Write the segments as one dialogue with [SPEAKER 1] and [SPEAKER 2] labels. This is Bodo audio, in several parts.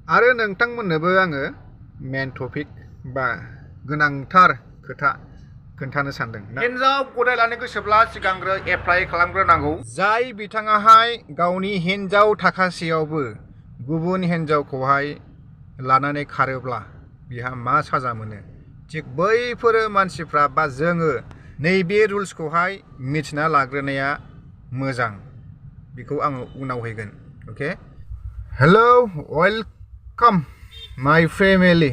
[SPEAKER 1] आरो नोंथांमोननोबो आङो मेन टपिक बा गोनांथार खोथा खोन्थानो सानदों। हिन्जाव गदाय लानो गोसोब्ला सिगांग्रो एप्लाइ खालामग्रोनांगौ। जाय बिथाङाहाय गावनि हिन्जाव थाखासेयावबो गुबुन हिन्जावखौहाय लानानै खारोब्ला बिहा मा साजा मोनो, थिग बैफोरो मानसिफ्रा बा जोङो नैबे रुल्सखौहाय मिथिना लाग्रोनाया मोजां। बेखौ आङो उनाव हैगोन। अके, हेलौ, वेलकाम माय फेमिलि।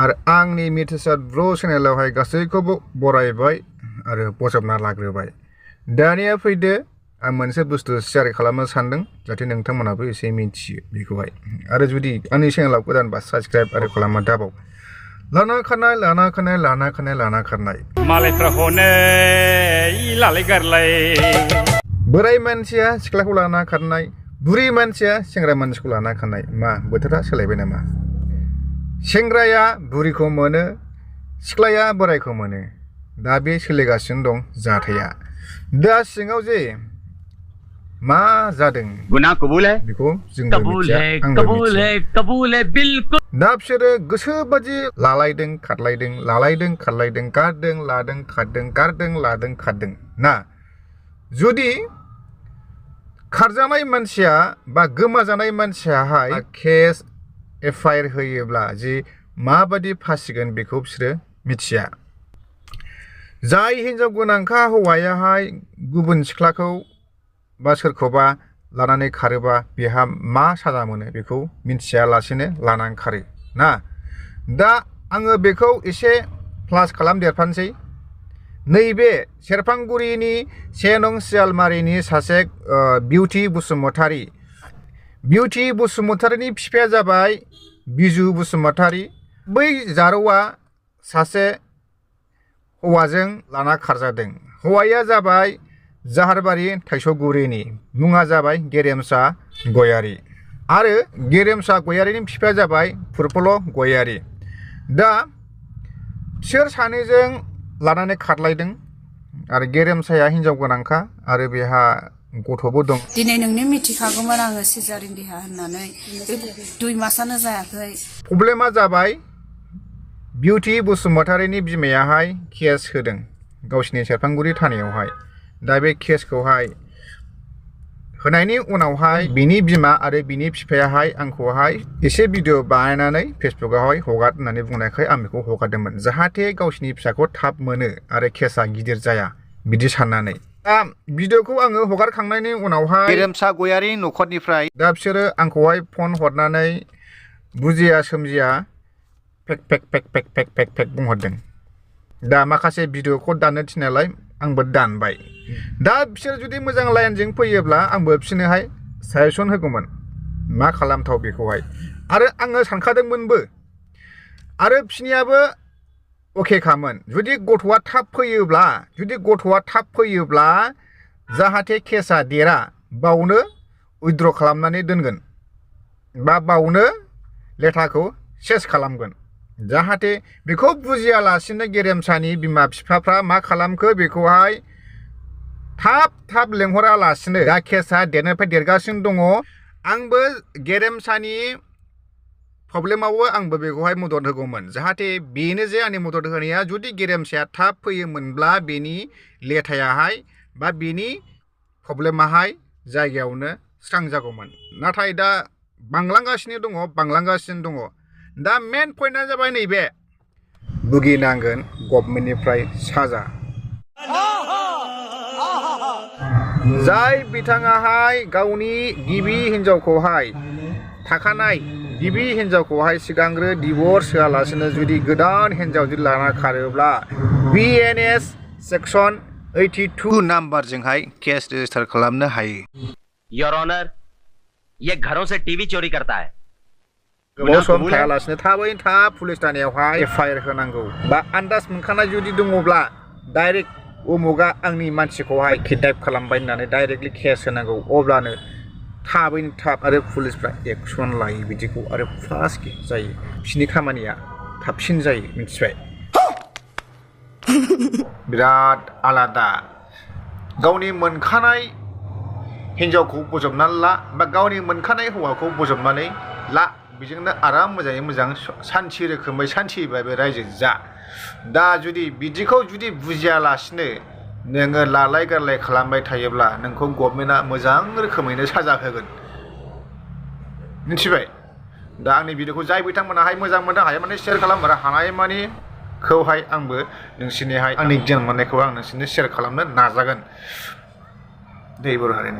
[SPEAKER 1] आरो आंनि मिथिसार ब्र चेनेलावहाय गासैखौबो बरायबाय आरो बजबना लाग्रोबाय। दानिया फैदो, आं मोनसे बुस्थु शेयार खालामनो सानदों जाहाथे नोंथांमोनाबो एसे मिथियो बेखौहाय। आरो जुदि आंनि चेनेलाव गोदानबा साबसक्राइब आरो खालामनो दाबाव। लाना खारनाय लाना खारनाय लाना खारनाय लाना खारनाय
[SPEAKER 2] मालायफ्रा हनै लालाय गारलाय।
[SPEAKER 1] बोराय मानसिया सिख्लाखौ लाना खारनाय, बुरि मानसिया सेंग्रा मानसिखौ लाना खारनाय। मा बोथोरा सोलायबाय नामा? सेंग्राया बुरिखौ मोनो, सिख्लाया बोरायखौ मोनो। दा बे सोलिगासिनो दं जाथाया। दा सिङाव जे मा जादों
[SPEAKER 2] गुनाह कबूल है,
[SPEAKER 1] बेखौ जोंबो मिथिया, आंबो मिथिया।
[SPEAKER 2] कबूल है बिल्कुल।
[SPEAKER 1] दा बिसोरो गोसोबादि लालायदों खारलायदों, लालायदों खारलायदों, गारदों लादों खारदों, गारदों लादों खारदों ना। जुदि खारजानाय मानसिया बा गोमाजानाय मानसियाहाय केस एफआइआर होयोब्ला जि माबादि फासिगोन बेखौ बिसोरो मिथिया। जाय हिन्जाव गोनांखा हौवायाहाय गुबुन सिख्लाखौ बा सोरखौबा लानानै खारोबा बेहा मा साजा मोनो बेखौ मिथियालासेनो लानानै खारो ना। दा आङो बेखौ एसे प्लास खालामदेरफानोसै। नैबे सेरफांगुरिनि 1 नं सियालमारिनि सासे बिउटि बसुमतारी। बिउटि बसुमतारीनि बिफाया जाबाय बिजु बसुमतारी। बै जारौआ सासे हौवाजों लाना खारजादों। हौवाया जाबाय जाहारबारि थाइसौगुरिनि, मुङा जाबाय गेरेमसा गयारी। आरो गेरेमसा गयारीनि बिफाया जाबाय फुरफुल' गयारी। दा बिसोर सानैजों लानानै खारलायदों आरो गेरेमसाया हिन्जाव गोनांखा आरो बेहा गथ'बो दं।
[SPEAKER 3] दिनै नोंनो मिथिखागौमोन आङो सिजारिन देहा होननानै, 2 मासानो जायाखै।
[SPEAKER 1] प्रब्लेमा जाबाय बिउटि बसुमतारीनि बिमायाहाय केस होदों गावसिनि सेरफांगुरि थानायावहाय। दा बे केसखौहाय होनायनि उनावहाय बिनि बिमा आरो बिनि बिफायाहाय आंखौहाय एसे भिडिअ बानायनानै फेसबुकआवहाय हगार होननानै बुंनायखाय आं बेखौ हगारदोंमोन, जाहाथे गावसिनि फिसाखौ थाब मोनो आरो केसा गिदिर जाया बिदि साननानै। दा भिडिअखौ आङो हगारखांनायनि उनावहाय गेरेमसा गयारी न'खरनिफ्राय दा बिसोरो आंखौहाय फन हरनानै बुजिया सोमजिया फेक फेक फेक फेक फेक फेक फेक बुंहरदों। दा माखासे भिडिअखौ दाननो थिननायलाय आंबो दानबाय। दा बिसोर जुदि मोजां लाइनजों फैयोब्ला आंबो बिसोरनोहाय साजेसन होगौमोन मा खालामथाव बेखौहाय। आरो आङो सानखादोंमोनबो आरो बिसोरनियाबो अकेखामोन। जुदि गथ'आ थाब फैयोब्ला जाहाथे केसा देरा बावनो उइद्र' खालामनानै दोनगोन बा बावनो लेथाखौ सेस खालामगोन। जाहाथे बेखौ बुजियालासिनो गेरेमसानि बिमा बिफाफ्रा मा खालामखो बेखौहाय थाब लेंहरालासिनो दा केसा देरनायनिफ्राय देरगासिनो दङ। आंबो गेरेमसानि प्रब्लेमावबो आंबो बेखौहाय मदद होगौमोन, जाहाथे बेनो जे आंनि मदद होनाया जुदि गेरेमसाया थाब फैयोमोनब्ला बेनि लेथायाहाय बा बेनि प्रब्लेमाहाय जायगायावनो स्रां जागौमोन। नाथाय दा बांलांगासिनो दङ। दा मेन पइन्टआ जाबाय नैबे भुगिनांगोन गभर्नमेन्टनिफ्राय साजा। जाय बिथाङाहाय गावनि गिबि हिन्जावखौहाय सिगांग्रो डिभर्स होआलासिनो जुदि गोदान हिन्जाव जुदि लाना खारोब्ला BNS सेक्सन 82 नाम्बारजोंहाय केस रेजिस्टार खालामनो हायो।
[SPEAKER 4] योर ऑनर, ये घरों से टीवी चोरी करता है।
[SPEAKER 1] गोबाव सम थायालासिनो थाबैनो थाब पुलिस थानायावहाय एफआइआर होनांगौ। बा आन्दाज मोनखानाय जुदि दङब्ला डाइरेक्ट उमुगा आंनि मानसिखौहाय किडनेप खालामबाय होननानै डाइरेक्टलि केस होनांगौ। अब्लानो थाबैनो थाब आरो पुलिसफ्रा एक्सन लायो बिदिखौ, आरो फास्ट जायो बिसोरनि खामानिया, थाबसिन जायो। मिथिबाय? बिराद आलादा। गावनि मोनखानाय हिन्जावखौ बजबनानै ला बा गावनि मोनखानाय हौवाखौ बजबनानै ला बेजोंनो आराम मोजाङै मोजां सान्थि रोखोमै सान्थिबाबो रायजो जा दा जुदि बिदिखौ जुदि बुजियालासिनो नोङो लालाय गारलाय खालामबाय थायोब्ला नोंखौ गभर्नमेन्टआ मोजां रोखोमैनो साजा होगोन मिथिबाय दा आंनि भिडिअखौ जाय बिथांमोनाहाय मोजां मोनदों हायो माने शेयार खालाम आरो हानाय मानिखौहाय आंबो नोंसिनिहाय आंनि गियान मोननायखौ आं नोंसिनो शेयार खालामनो नाजागोन दै बर' हारिनि